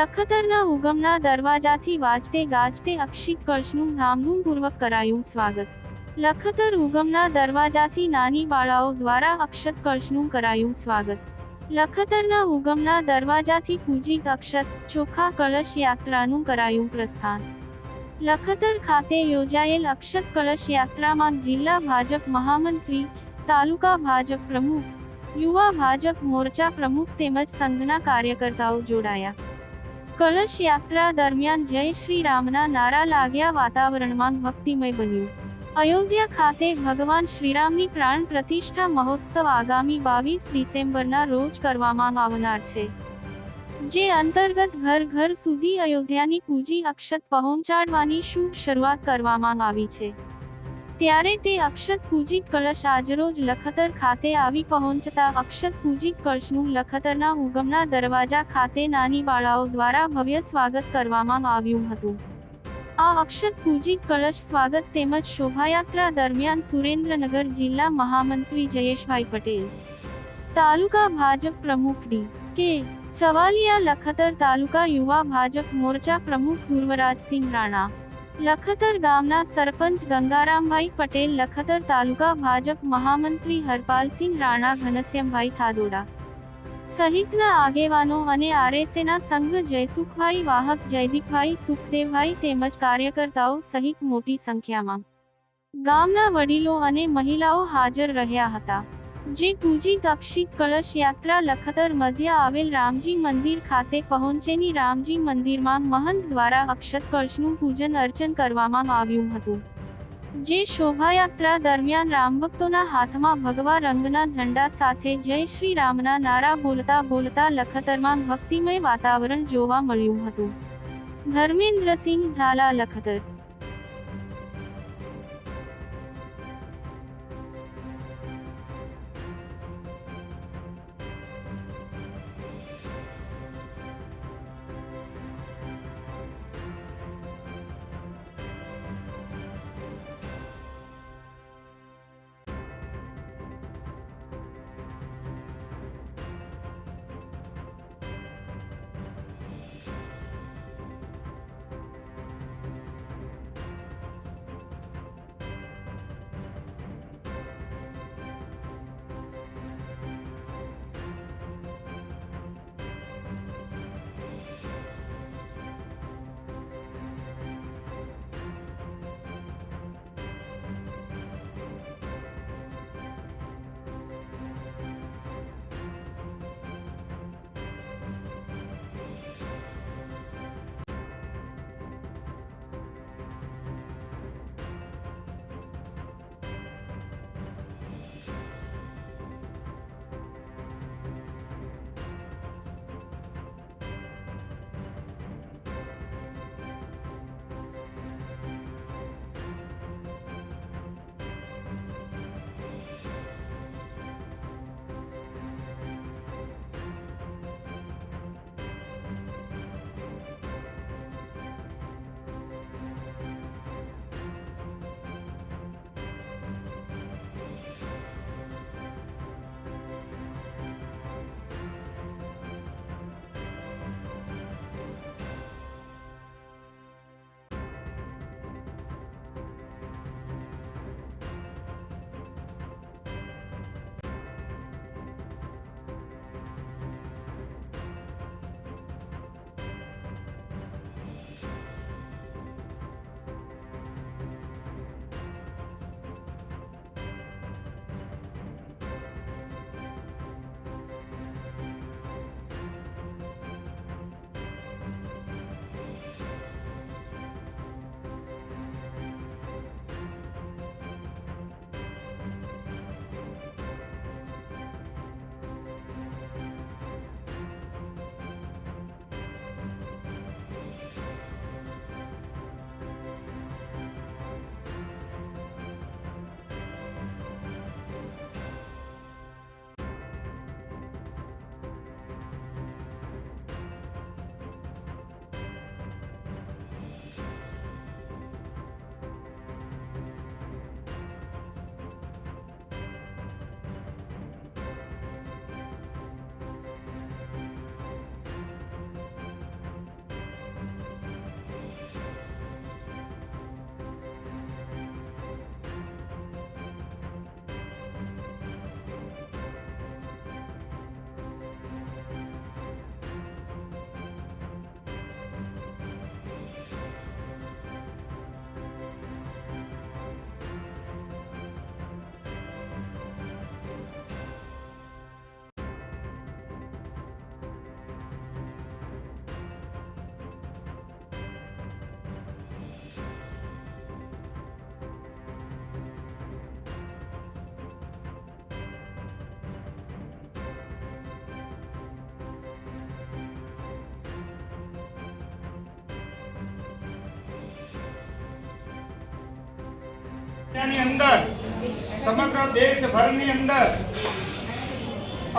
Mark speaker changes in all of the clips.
Speaker 1: લખતરના ઉગમના દરવાજાથી વાજતે ગાજતે અક્ષિત કળશનું ધામધૂમપૂર્વક કરાયું સ્વાગત. લખતર ઉગમના દરવાજાથી નાની બાળાઓ દ્વારા અક્ષત કળશનું કરાયું સ્વાગત. લખતરના ઉગમના દરવાજાથી પૂજિત અક્ષત ચોખા કળશ યાત્રાનું કરાયું પ્રસ્થાન. લખતર ખાતે યોજાયેલ અક્ષત કળશ યાત્રામાં જિલ્લા ભાજપ મહામંત્રી, તાલુકા ભાજપ પ્રમુખ, યુવા ભાજપ મોરચા પ્રમુખ તેમજ સંઘના કાર્યકર્તાઓ જોડાયા. કળશ યાત્રા દરમિયાન જય શ્રી રામના નારા લાગ્યા, વાતાવરણમાં ભક્તિમય બન્યું. અયોધ્યા ખાતે ભગવાન શ્રીરામની પ્રાણ પ્રતિષ્ઠા મહોત્સવ આગામી 22 ડિસેમ્બરના રોજ કરવામાં આવનાર છે. જે અંતર્ગત ઘર ઘર સુધી અયોધ્યાની પૂજી અક્ષત પહોંચાડવાની શુભ શરૂઆત કરવામાં આવી છે. ત્યારે તે અક્ષત પૂજિત કળશ આજરોજ લખતર ખાતે આવી પહોંચતા અક્ષત પૂજિત કળશનું લખતરના ઉગમના દરવાજા ખાતે નાની બાળાઓ દ્વારા ભવ્ય સ્વાગત કરવામાં આવ્યું હતું. આ અક્ષત પૂજિત કળશ સ્વાગત તેમજ શોભાયાત્રા દરમિયાન સુરેન્દ્રનગર જિલ્લા મહામંત્રી જયેશભાઈ પટેલ, તાલુકા ભાજપ પ્રમુખ ડી.કે. ચવાલિયા, લખતર તાલુકા યુવા ભાજપ મોરચા પ્રમુખ ધુર્વરાજસિંહ રાણા, લખતર ગામના સરપંચ ગંગારામભાઈ પટેલ, લખતર તાલુકા ભાજપ મહામંત્રી હરપાલસિંહ રાણા, ઘનશ્યામભાઈ થાદોડા સહિતના આગેવાનો અને આરએસએના સંઘ જયસુખભાઈ વાહક, જયદીપભાઈ, સુખદેવભાઈ તેમજ કાર્યકર્તાઓ સહિત મોટી સંખ્યામાં ગામના વડીલો અને મહિલાઓ હાજર રહ્યા હતા. જે પૂજિત અક્ષિત કળશ યાત્રા લખતર મધ્ય આવેલ રામજી મંદિર ખાતે પહોંચેની રામજી મંદિરમાં મહંત દ્વારા અક્ષત કળશનું પૂજન અર્ચન કરવામાં આવ્યું હતું. જે શોભાયાત્રા દરમિયાન રામભક્તોના હાથમાં ભગવા રંગના ઝંડા સાથે જય શ્રી રામના નારા બોલતા બોલતા લખતરમાં ભક્તિમય વાતાવરણ જોવા મળ્યું હતું. ધર્મેન્દ્રસિંહ ઝાલા, લખતર.
Speaker 2: ની અંદર સમગ્ર દેશભરની અંદર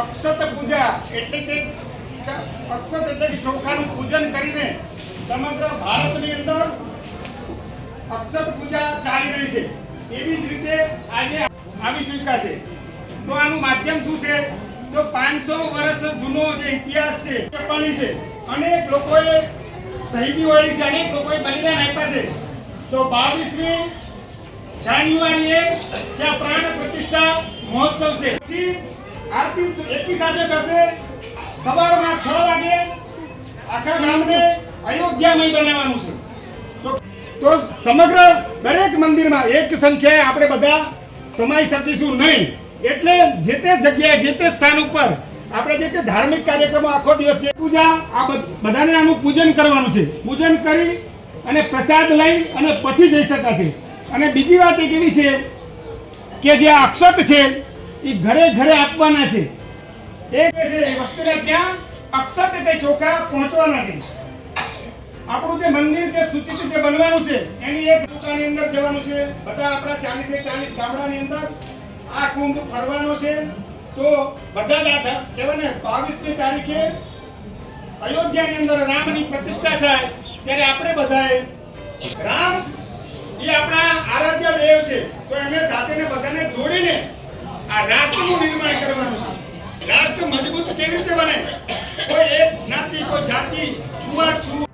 Speaker 2: અક્ષત પૂજા એટલે કે અક્ષત એટલે કે ચોખાનું પૂજન કરીને સમગ્ર ભારતની અંદર અક્ષત પૂજા ચાલી રહી છે. એવી જ રીતે આજે આવી ચૂક્યા છે. તો આનું માધ્યમ શું છે? તો 500 વર્ષ જૂનો જે ઇતિહાસ છે એ પણ છે. અનેક લોકોએ શહીદી વળી છે, અનેક લોકોએ બલિદાન આપ્યા છે. તો 22મી જાન્યુઆરીએ ત્યાં પ્રાણ પ્રતિષ્ઠા મહોત્સવ છે. પછી આરતી એકી સાથે થશે. સવારમાં 6 વાગે આખા ગામને અયોધ્યામય બનાવવાનું છે. તો સમગ્ર દરેક મંદિરમાં એક સંખ્યાએ આપણે બધા સમાઈ શકીશું નહીં. એટલે જે તે જગ્યાએ જે તે સ્થાન ઉપર આપણે જે કે ધાર્મિક કાર્યક્રમો આખો દિવસ છે પૂજા આ બધાને આનું પૂજન કરવાનું છે. પૂજન કરી અને પ્રસાદ લઈ અને પછી જઈ શકાશે. અને બીજી વાત એક એવી છે કે જે અક્ષત છે એ ઘરે ઘરે આપવાના છે. એ છે વસ્તુને ત્યાં અક્ષત એટલે ચોખા પહોંચવાના છે. આપણું જે મંદિર જે સૂચિત જે બનવાનું છે એની એક દુકાનની અંદર જવાનું છે. બધા આપણા 40 ગામડાની અંદર આ કુંભ ફરવાનો છે. તો બધા જ આ કહેવાય ને 22મી તારીખે અયોધ્યાની અંદર રામની પ્રતિષ્ઠા થાય ત્યારે આપણે બધાએ રામ એ આપણા આરાધ્ય દેવ છે. તો એમને સાથેને બધાને જોડીને આ રાષ્ટ્રનું નિર્માણ કરવાનું છે. રાષ્ટ્ર મજબૂત કેવી રીતે બને? કોઈ એક જ્ઞાતિ કોઈ જાતિ છૂઆછૂત